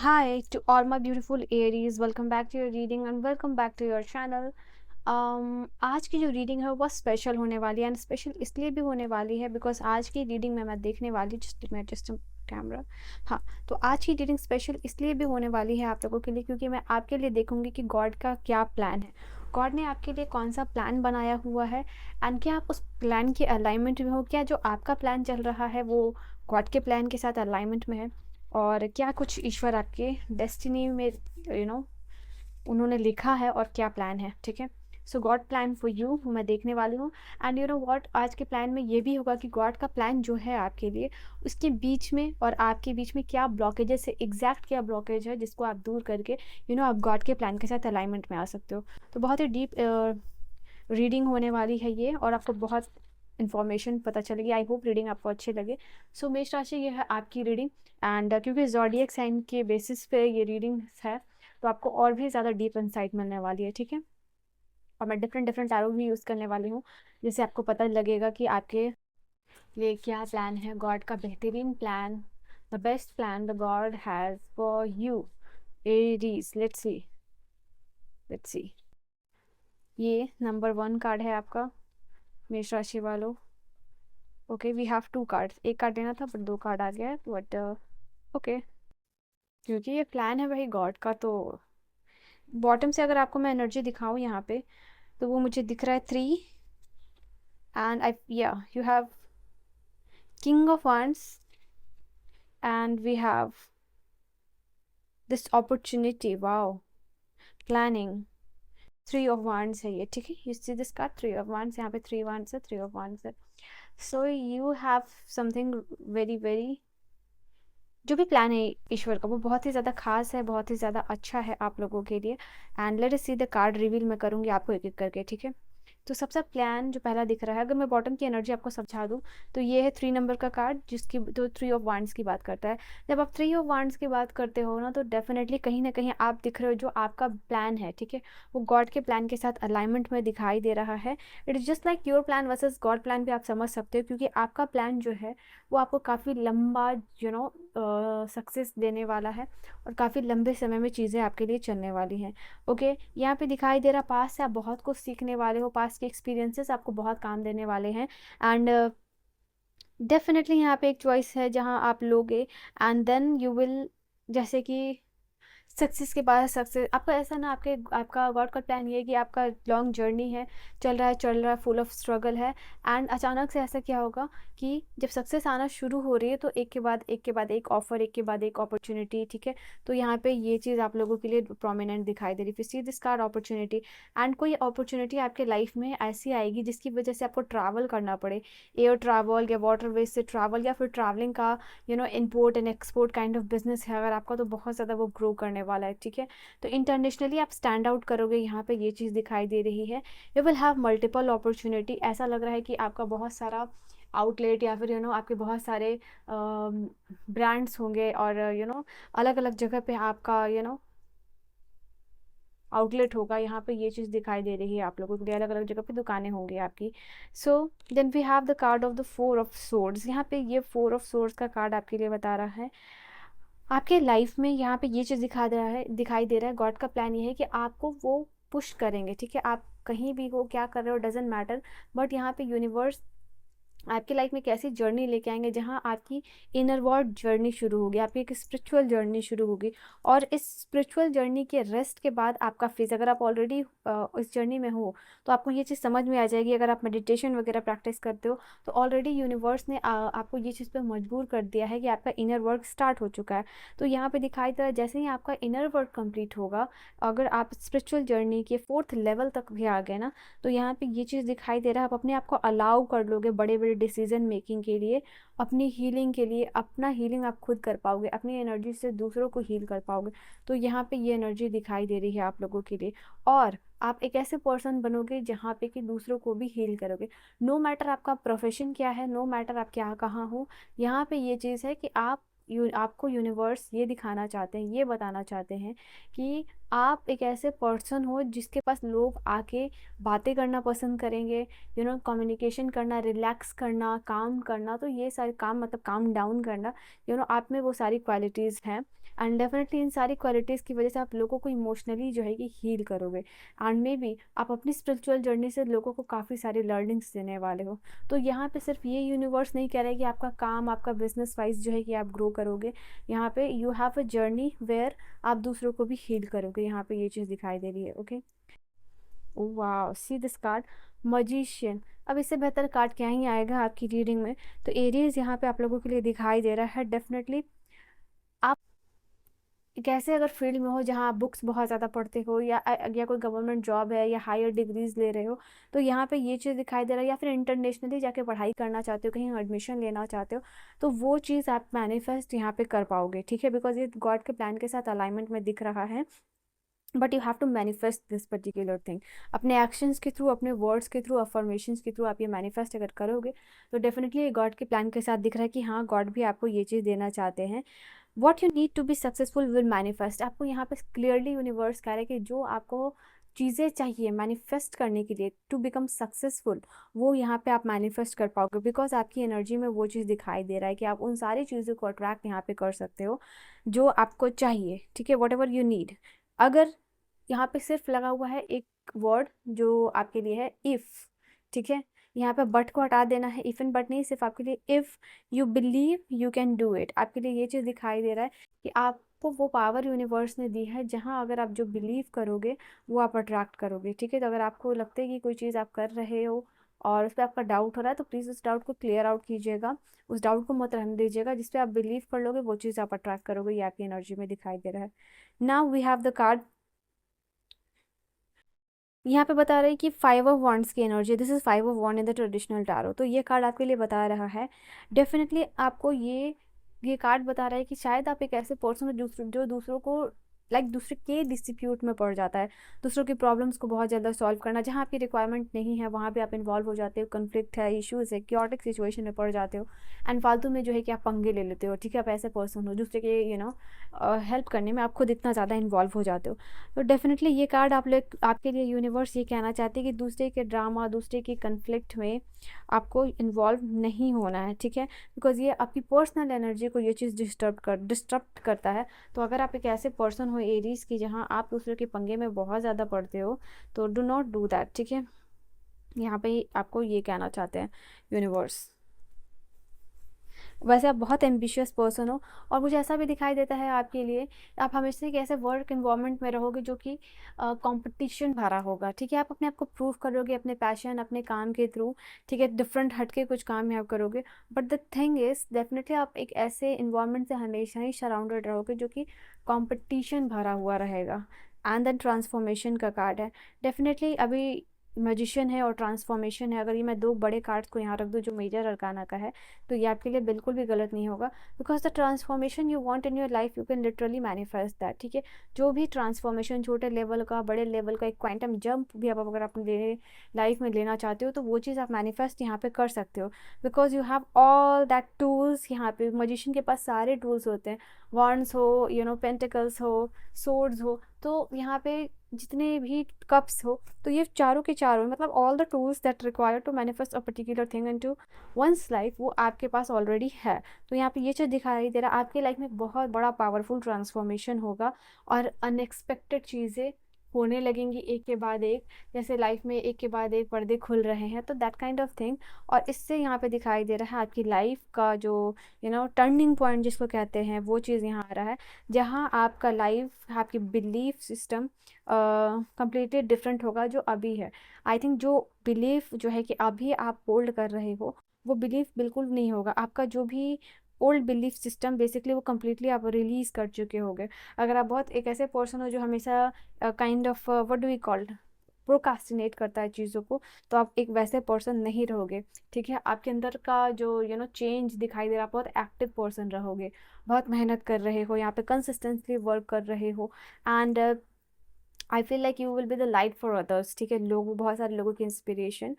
Hi to all my beautiful Aries, welcome back to your reading and welcome back to your channel. आज की जो reading है वो बहुत स्पेशल होने वाली है एंड स्पेशल इसलिए भी होने वाली है बिकॉज आज की रीडिंग में मैं देखने वाली जस्ट कैमरा। हाँ, तो आज की रीडिंग स्पेशल इसलिए भी होने वाली है आप लोगों के लिए क्योंकि मैं आपके लिए देखूंगी कि गॉड का क्या प्लान है। गॉड ने आपके लिए कौन सा प्लान बनाया हुआ है एंड क्या आप उस प्लान के अलाइनमेंट में हो, क्या जो आपका प्लान चल रहा है वो गॉड के प्लान के साथ अलाइनमेंट में है, और क्या कुछ ईश्वर आपके डेस्टिनी में उन्होंने लिखा है और क्या प्लान है। ठीक है, सो गॉड प्लान फॉर यू मैं देखने वाली हूँ। एंड यू नो व्हाट, आज के प्लान में ये भी होगा कि गॉड का प्लान जो है आपके लिए उसके बीच में और आपके बीच में क्या ब्लॉकेजेस है, एग्जैक्ट क्या ब्लॉकेज है जिसको आप दूर करके आप गॉड के प्लान के साथ अलाइनमेंट में आ सकते हो। तो बहुत ही डीप रीडिंग होने वाली है ये और आपको बहुत इन्फॉर्मेशन पता चलेगी। आई होप रीडिंग आपको अच्छी लगे। सो मेष राशि ये है आपकी रीडिंग एंड क्योंकि ज़ोडिएक साइन के बेसिस पे ये रीडिंग है तो आपको और भी ज़्यादा डीप इंसाइट मिलने वाली है। ठीक है, और मैं डिफरेंट डिफरेंट टैरो भी यूज़ करने वाली हूँ जिससे आपको पता लगेगा कि आपके लिए क्या प्लान है, गॉड का बेहतरीन plan, the best plan the God has for you Aries. Let's see. ये नंबर 1 कार्ड है आपका मेष राशि वालों। ओके, वी हैव 2 कार्ड्स, एक कार्ड लेना था बट 2 कार्ड आ गया है बट ओके, क्योंकि ये प्लान है भाई गॉड का। तो बॉटम से अगर आपको मैं एनर्जी दिखाऊं यहाँ पे तो वो मुझे दिख रहा है 3 एंड आई या you have king of wands and we have this opportunity. Wow, planning 3 of wands है ये। ठीक है, you see this card 3 of wands, यहाँ पे 3 wands है, 3 ऑफ wands है। So you have something very very, जो भी प्लान है ईश्वर का वो बहुत ही ज़्यादा खास है, बहुत ही ज़्यादा अच्छा है आप लोगों के लिए। And let us see the card reveal मैं करूँगी आपको एक एक करके। ठीक है, तो सबसे प्लान जो पहला दिख रहा है, अगर मैं बॉटम की एनर्जी आपको समझा दूँ तो ये है 3 नंबर का कार्ड जिसकी तो 3 ऑफ wands की बात करता है। जब आप 3 ऑफ wands की बात करते हो ना तो डेफिनेटली कहीं ना कहीं आप दिख रहे हो जो आपका प्लान है। ठीक है, वो गॉड के प्लान के साथ अलाइनमेंट में दिखाई दे रहा है। It is just like your plan versus God plan भी आप समझ सकते हो क्योंकि आपका प्लान जो है वो आपको काफ़ी लंबा सक्सेस देने वाला है और काफ़ी लंबे समय में चीज़ें आपके लिए चलने वाली हैं। ओके, यहाँ पे दिखाई दे रहा पास्ट से आप बहुत कुछ सीखने वाले हो, पास्ट के एक्सपीरियंसेस आपको बहुत काम देने वाले हैं। एंड डेफिनेटली यहाँ पे एक चॉइस है जहाँ आप लोगे एंड देन यू विल, जैसे कि सक्सेस के बाद सक्सेस आपका ऐसा ना, आपका गॉड का प्लान ये है कि आपका लॉन्ग जर्नी है, चल रहा है, फुल ऑफ स्ट्रगल है। एंड अचानक से ऐसा क्या होगा कि जब सक्सेस आना शुरू हो रही है तो एक के बाद एक के बाद एक ऑफर, एक के बाद एक अपॉर्चुनिटी। ठीक है, तो यहाँ पे ये चीज़ आप लोगों के लिए प्रोमिनेंट दिखाई दे रही है। सी दिस कार्ड अपॉर्चुनिटी, एंड कोई अपॉर्चुनिटी आपके लाइफ में ऐसी आएगी जिसकी वजह से आपको ट्रैवल करना पड़े, एयर ट्रैवल या वाटरवेज से ट्रैवल या फिर ट्रैवलिंग का import and export kind of business है अगर आपका तो बहुत ज़्यादा वो ग्रो करने वाला है। ठीक है, तो इंटरनेशनली आप स्टैंड आउट करोगे, यहाँ पे ये चीज़ दिखाई दे रही है। You will have multiple opportunity, ऐसा लग रहा है कि आपका बहुत सारा आउटलेट या फिर आपके बहुत सारे ब्रांड्स होंगे और अलग अलग जगह पे आपका आउटलेट होगा। यहाँ पे ये चीज़ दिखाई दे रही है आप लोगों के लिए, अलग अलग जगह पे दुकानें होंगी आपकी। So then we have the card of the 4 of swords. यहाँ पे ये 4 ऑफ सोर्ड्स का कार्ड आपके लिए बता रहा है आपके लाइफ में यहाँ पे ये चीज़ दिखाई दे रहा है गॉड का प्लान ये है कि आपको वो पुश करेंगे। ठीक है, आप कहीं भी हो, क्या कर रहे हो, डजेंट मैटर, बट यहाँ पे यूनिवर्स आपकी लाइफ में कैसी जर्नी लेके आएंगे जहाँ आपकी इनर वर्ल्ड जर्नी शुरू होगी, आपकी एक स्पिरिचुअल जर्नी शुरू होगी। और इस स्पिरिचुअल जर्नी के रेस्ट के बाद आपका फेज, अगर आप ऑलरेडी इस जर्नी में हो तो आपको ये चीज़ समझ में आ जाएगी। अगर आप मेडिटेशन वगैरह प्रैक्टिस करते हो तो ऑलरेडी यूनिवर्स ने आपको ये चीज़ पे मजबूर कर दिया है कि आपका इनर वर्क स्टार्ट हो चुका है। तो यहाँ पे दिखाई दे रहा है जैसे ही आपका इनर वर्क कंप्लीट होगा, अगर आप स्पिरिचुअल जर्नी के 4th लेवल तक भी आ गए ना तो यहाँ पे ये चीज़ दिखाई दे रहा है आप अपने आप को अलाउ कर लोगे बड़े बड़े डिसीजन मेकिंग के लिए, अपनी हीलिंग के लिए। अपना हीलिंग आप खुद कर पाओगे, अपनी एनर्जी से दूसरों को हील कर पाओगे। तो यहाँ पे ये एनर्जी दिखाई दे रही है आप लोगों के लिए और आप एक ऐसे पर्सन बनोगे जहाँ पे कि दूसरों को भी हील करोगे। नो मैटर आपका प्रोफेशन क्या है, नो मैटर आप क्या कहाँ हो, यहाँ पे ये चीज़ है कि आप आपको यूनिवर्स ये दिखाना चाहते हैं, ये बताना चाहते हैं कि आप एक ऐसे पर्सन हो जिसके पास लोग आके बातें करना पसंद करेंगे, कम्युनिकेशन करना, रिलैक्स करना, काम करना। तो ये सारे काम मतलब काम डाउन करना, आप में वो सारी क्वालिटीज़ हैं। एंड डेफिनेटली इन सारी क्वालिटीज़ की वजह से आप लोगों को इमोशनली जो है कि हील करोगे। एंड मे बी आप अपनी स्पिरिचुअल जर्नी से लोगों को काफ़ी सारी लर्निंग्स देने वाले हो। तो यहाँ पे सिर्फ ये यूनिवर्स नहीं कह रहा है कि आपका काम, आपका बिजनेस वाइज जो है कि आप ग्रो करोगे। यहाँ पे you have a journey where आप दूसरों को भी हील करोगे। यहाँ पे ये चीज़ दिखाई दे रही है। ओके, वाह, सी दिस कार्ड, मजिशियन। अब इससे बेहतर कार्ड क्या ही आएगा आपकी रीडिंग में। तो एरीज यहाँ पे आप लोगों के लिए दिखाई दे रहा है। डेफिनेटली आप एक ऐसे अगर फील्ड में हो जहाँ आप बुक्स बहुत ज़्यादा पढ़ते हो, या कोई गवर्नमेंट जॉब है, या हायर डिग्रीज ले रहे हो, तो यहाँ पे ये चीज़ दिखाई दे रहा है। या फिर इंटरनेशनली जाके पढ़ाई करना चाहते हो, कहीं एडमिशन लेना चाहते हो, तो वो चीज़ आप मैनिफेस्ट यहाँ पे कर पाओगे। ठीक है, बिकॉज ये गॉड के प्लान के साथ अलाइनमेंट में दिख रहा है। But you have to manifest this particular thing अपने एक्शंस के थ्रू, अपने वर्ड्स के थ्रू, अफर्मेशंस के थ्रू आप ये मैनिफेस्ट अगर करोगे तो डेफिनेटली ये गॉड के प्लान के साथ दिख रहा है कि हाँ, गॉड भी आपको ये चीज़ देना चाहते हैं। What you need to be successful will manifest. आपको यहाँ पे क्लियरली यूनिवर्स कह रहा है कि जो आपको चीज़ें चाहिए मैनिफेस्ट करने के लिए टू बिकम सक्सेसफुल, वो यहाँ पे आप मैनिफेस्ट कर पाओगे। बिकॉज आपकी एनर्जी में वो चीज़ दिखाई दे रहा है कि आप उन सारी चीज़ों को अट्रैक्ट यहाँ पे कर सकते हो जो आपको चाहिए। ठीक है, वॉट एवर यू नीड। अगर यहाँ पे सिर्फ लगा हुआ है एक वर्ड जो आपके लिए है, इफ़। ठीक है, यहाँ पे बट को हटा देना है, इफ एंड बट नहीं, सिर्फ आपके लिए if you believe you can do it. आपके लिए ये चीज़ दिखाई दे रहा है कि आपको वो पावर यूनिवर्स ने दी है जहाँ अगर आप जो बिलीव करोगे वो आप अट्रैक्ट करोगे। ठीक है, तो अगर आपको लगता है कि कोई चीज़ आप कर रहे हो और उस पर आपका डाउट हो रहा है, तो प्लीज़ उस डाउट को क्लियर आउट कीजिएगा, उस डाउट को मत रहने दीजिएगा। जिस पे आप बिलीव कर लोगे वो चीज़ आप अट्रैक्ट करोगे। ये आपकी एनर्जी में दिखाई दे रहा है। Now we have the card. यहाँ पे बता रहे हैं कि 5 ऑफ वॉन्ड्स की energy, this is 5 of wand in the traditional tarot. तो ये कार्ड आपके लिए बता रहा है डेफिनेटली आपको ये कार्ड बता रहा है कि शायद आप एक ऐसे पर्सन हो जो दूसरों को दूसरे के डिस्प्यूट में पड़ जाता है, दूसरों की प्रॉब्लम्स को बहुत ज़्यादा सॉल्व करना, जहाँ आपकी रिक्वायरमेंट नहीं है वहाँ पे आप इन्वॉल्व हो जाते हो, कन्फ्लिक्ट है, इश्यूज़ है, क्योटिक सिचुएशन में पड़ जाते हो, एंड फालतू में जो है कि आप पंगे ले लेते हो। ठीक है, आप ऐसे पर्सन हो दूसरे के हेल्प करने में आप खुद इतना ज़्यादा इन्वॉल्व हो जाते हो। तो डेफिनेटली ये कार्ड आपके लिए यूनिवर्स ये कहना चाहती है कि दूसरे के ड्रामा, दूसरे के कन्फ्लिक्ट में आपको इन्वॉल्व नहीं होना है। ठीक है, बिकॉज ये आपकी पर्सनल एनर्जी को ये चीज़ डिस्टर्ब करता है। तो अगर आप एक ऐसे पर्सन हो एरीज की जहाँ आप दूसरे के पंगे में बहुत ज़्यादा पड़ते हो, तो डू नॉट डू दैट। ठीक है, यहाँ पे आपको ये कहना चाहते हैं यूनिवर्स। वैसे आप बहुत एम्बिशियस पर्सन हो, और मुझे ऐसा भी दिखाई देता है आपके लिए आप हमेशा एक ऐसे वर्क इन्वायरमेंट में रहोगे जो कि कंपटीशन भरा होगा। ठीक है, आप अपने आप को प्रूव करोगे अपने पैशन, अपने काम के थ्रू। ठीक है, डिफरेंट हटके कुछ काम आप करोगे। But the thing is definitely आप एक ऐसे इन्वायरमेंट से हमेशा ही सराउंडेड रहोगे जो कि कंपटीशन भरा हुआ रहेगा। एंड देन ट्रांसफॉर्मेशन का कार्ड है। डेफिनेटली अभी मैजिशियन है और ट्रांसफॉर्मेशन है। अगर ये मैं दो बड़े कार्ड्स को यहाँ रख दूँ जो मेजर अरकाना का है, तो ये आपके लिए बिल्कुल भी गलत नहीं होगा। Because the transformation you want in your life you can literally manifest that. ठीक है, जो भी ट्रांसफॉर्मेशन छोटे लेवल का, बड़े लेवल का, एक क्वांटम जंप भी आप अगर अपने लाइफ में लेना चाहते हो, तो वो चीज़ आप मैनिफेस्ट यहाँ पे कर सकते हो। Because you have all that tools. यहाँ पे मजिशियन के पास सारे टूल्स होते हैं, वॉन्ड्स हो, पेंटिकल्स हो, सोर्ड्स हो, तो यहाँ पे जितने भी कप्स हो, तो ये चारों के चारों मतलब all the tools that require to manifest a particular thing into one's life, वो आपके पास ऑलरेडी है। तो यहाँ पे ये चीज़ दिखाई दे रहा है आपकी लाइफ में बहुत बड़ा पावरफुल ट्रांसफॉर्मेशन होगा, और अनएक्सपेक्टेड चीज़ें होने लगेंगी एक के बाद एक, जैसे लाइफ में एक के बाद एक पर्दे खुल रहे हैं, तो दैट काइंड ऑफ थिंग। और इससे यहाँ पे दिखाई दे रहा है आपकी लाइफ का जो टर्निंग पॉइंट जिसको कहते हैं, वो चीज़ यहाँ आ रहा है, जहाँ आपका लाइफ, आपकी बिलीफ सिस्टम कंप्लीटली डिफरेंट होगा जो अभी है। आई थिंक जो बिलीफ जो है कि अभी आप होल्ड कर रहे हो, वो बिलीफ बिल्कुल नहीं होगा आपका। जो भी ओल्ड बिलीफ सिस्टम बेसिकली वो कम्प्लीटली आप रिलीज़ कर चुके होगे। अगर आप बहुत एक ऐसे पर्सन हो जो हमेशा kind of what do we called procrastinate करता है चीज़ों को, तो आप एक वैसे पर्सन नहीं रहोगे। ठीक है, आपके अंदर का जो चेंज दिखाई दे रहा है, आप बहुत एक्टिव पर्सन रहोगे, बहुत मेहनत कर रहे हो, यहाँ पे कंसिस्टेंटली वर्क कर रहे हो, and I feel like you will be the light for others. ठीक है, लोग, बहुत सारे लोगों की inspiration,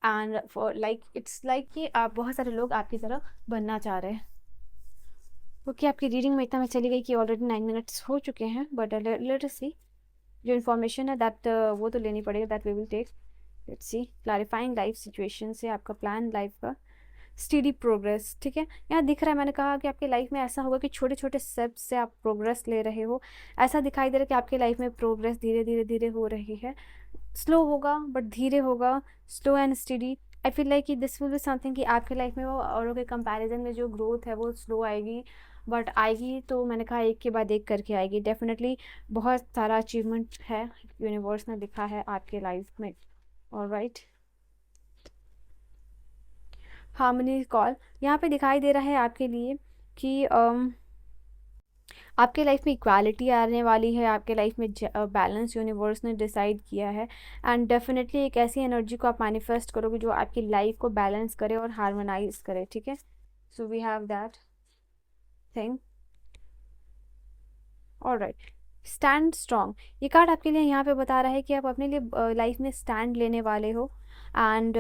and for its like कि आप बहुत सारे लोग आपकी तरह बनना चाह रहे हैं। ओके, आपकी रीडिंग में इतना मैं चली गई कि ऑलरेडी 9 मिनट्स हो चुके हैं, बट लेट अस सी जो इन्फॉर्मेशन है दैट वो तो लेनी पड़ेगी, that we will take. Let's see, clarifying life situation से आपका प्लान लाइफ का स्टीडी प्रोग्रेस, ठीक है। यहाँ दिख रहा है, मैंने कहा कि आपके लाइफ में ऐसा होगा कि छोटे छोटे स्टेप्स से आप प्रोग्रेस ले रहे हो। ऐसा दिखाई दे रहा है कि आपके लाइफ में प्रोग्रेस धीरे धीरे धीरे हो रही है। स्लो होगा बट धीरे होगा, slow and study. I feel like कि दिस विल बी समथिंग कि आपके लाइफ में वो औरों के कंपैरिजन में जो ग्रोथ है वो स्लो आएगी, बट आएगी तो मैंने कहा एक के बाद एक करके आएगी डेफिनेटली। बहुत सारा अचीवमेंट है यूनिवर्स ने लिखा है आपके लाइफ में। ऑलराइट, हार्मनी कॉल यहाँ पे दिखाई दे रहा है आपके लिए कि आपके लाइफ में इक्वालिटी आने वाली है, आपके लाइफ में बैलेंस यूनिवर्स ने डिसाइड किया है। एंड डेफिनेटली एक ऐसी एनर्जी को आप मैनिफेस्ट करोगे जो आपकी लाइफ को बैलेंस करे और हार्मोनाइज करे, ठीक है। So we have that thing. Alright, stand strong, ये कार्ड आपके लिए यहाँ पे बता रहा है कि आप अपने लिए लाइफ में स्टैंड लेने वाले हो। And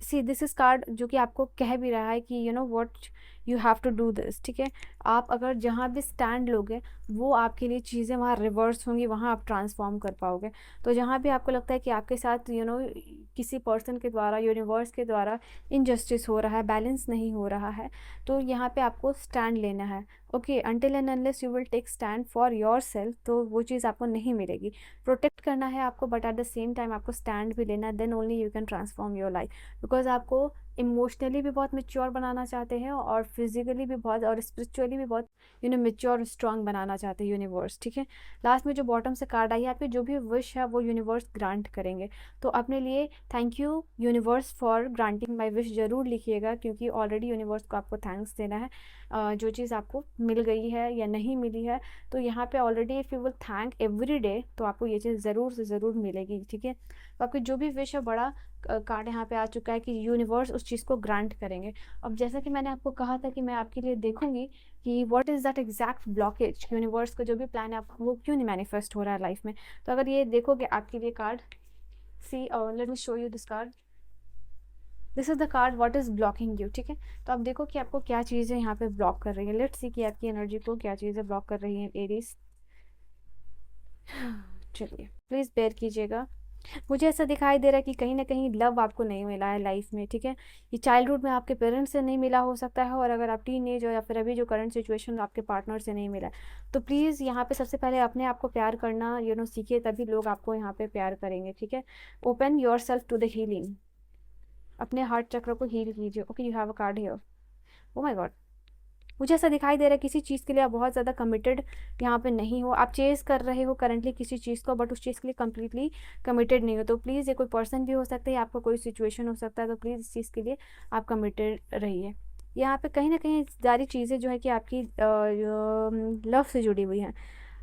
see this is card जो कि आपको कह भी रहा है कि you know what you have to do this, ठीक है। आप अगर जहाँ भी स्टैंड लोगे वो आपके लिए चीज़ें वहाँ रिवर्स होंगी, वहाँ आप ट्रांसफॉर्म कर पाओगे। तो जहाँ भी आपको लगता है कि आपके साथ यू नो किसी पर्सन के द्वारा, यूनिवर्स के द्वारा इनजस्टिस हो रहा है, बैलेंस नहीं हो रहा है, तो यहाँ पे आपको स्टैंड लेना है। Okay, until and unless you will take stand for your yourself वो चीज़ आपको नहीं मिलेगी। प्रोटेक्ट करना है आपको, but at the same time आपको स्टैंड भी लेना है, then only you can transform your life. Because आपको इमोशनली भी बहुत मेच्योर बनाना चाहते हैं और फिजिकली भी बहुत और स्पिरिचुअली भी बहुत यू नो मेच्योर स्ट्रांग बनाना चाहते हैं यूनिवर्स, ठीक है। लास्ट में जो बॉटम से कार्ड आई है, आपकी जो भी विश है वो यूनिवर्स ग्रांट करेंगे। तो अपने लिए thank you universe for granting my wish ज़रूर लिखिएगा, क्योंकि ऑलरेडी यूनिवर्स को आपको थैंक्स देना है। जो चीज़ आपको मिल गई है या नहीं मिली है, तो यहाँ पे already if you will thank every day तो आपको ये चीज़ ज़रूर से ज़रूर मिलेगी, ठीक है। तो आपकी जो भी विश है, बड़ा कार्ड यहाँ पे आ चुका है कि यूनिवर्स उस चीज़ को ग्रांट करेंगे। अब जैसा कि मैंने आपको कहा था कि मैं आपके लिए देखूंगी कि what is that exact blockage, universe का जो भी प्लान है आप वो क्यों नहीं मैनिफेस्ट हो रहा है लाइफ में। तो अगर ये देखोगे आपके लिए card, see let me show you this card, this is the card what is blocking you, ठीक है। तो आप देखो कि आपको क्या चीज़ें यहाँ पे ब्लॉक कर रही है। लेट्स सी कि आपकी एनर्जी को क्या चीज़ें ब्लॉक कर रही हैं एरीज। चलिए, प्लीज़ बेयर कीजिएगा। मुझे ऐसा दिखाई दे रहा है कि कहीं ना कहीं लव आपको नहीं मिला है लाइफ में, ठीक है। ये चाइल्डहुड में आपके पेरेंट्स से नहीं मिला हो सकता है, और अगर आप टीन एज हो या फिर अभी जो करंट सिचुएशन आपके पार्टनर से नहीं मिला है, तो प्लीज़ यहाँ पे सबसे पहले अपने आप को प्यार करना यू नो सीखिए, तभी लोग आपको यहाँ पे प्यार करेंगे, ठीक है। Open yourself to the healing, अपने हार्ट चक्र को हील कीजिए। Okay, you have a card here. Oh my god, मुझे ऐसा दिखाई दे रहा है किसी चीज़ के लिए आप बहुत ज़्यादा कमिटेड यहाँ पे नहीं हो। आप चेज़ कर रहे हो करंटली किसी चीज़ को, बट उस चीज़ के लिए कम्प्लीटली कमिटेड नहीं हो। तो प्लीज़, ये कोई पर्सन भी हो सकता है, आपका कोई सिचुएशन हो सकता है, तो प्लीज़ इस चीज़ के लिए आप कमिटेड रहिए। यहाँ पे कहीं ना कहीं सारी चीज़ें जो है कि आपकी लव से जुड़ी हुई हैं।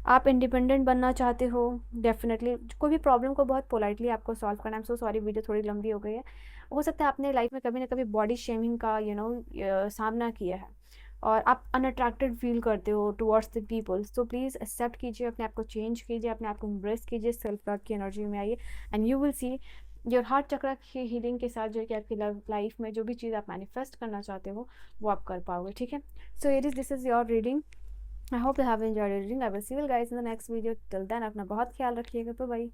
आप इंडिपेंडेंट बनना चाहते हो, डेफिनेटली कोई भी प्रॉब्लम को बहुत पोलाइटली आपको सॉल्व करना। I am so sorry, video थोड़ी लंबी हो गई है। हो सकता है आपने लाइफ में कभी ना कभी बॉडी शेमिंग का सामना किया है, और आप अनअट्रैक्टेड फील करते हो towards the people. So please accept कीजिए, अपने आप को चेंज कीजिए, अपने आप को एम्ब्रेस कीजिए, सेल्फ लव की एनर्जी में आइए, and you will see your heart चक्र की हीलिंग के साथ जो है कि आपकी लाइफ में जो भी चीज़ आप मैनिफेस्ट करना चाहते हो वो आप कर पाओगे, ठीक है। So Aries, this is your reading. I hope you have enjoyed reading. I will see you guys in the next video. Till then अपना बहुत ख्याल रखिएगा। Bye bye.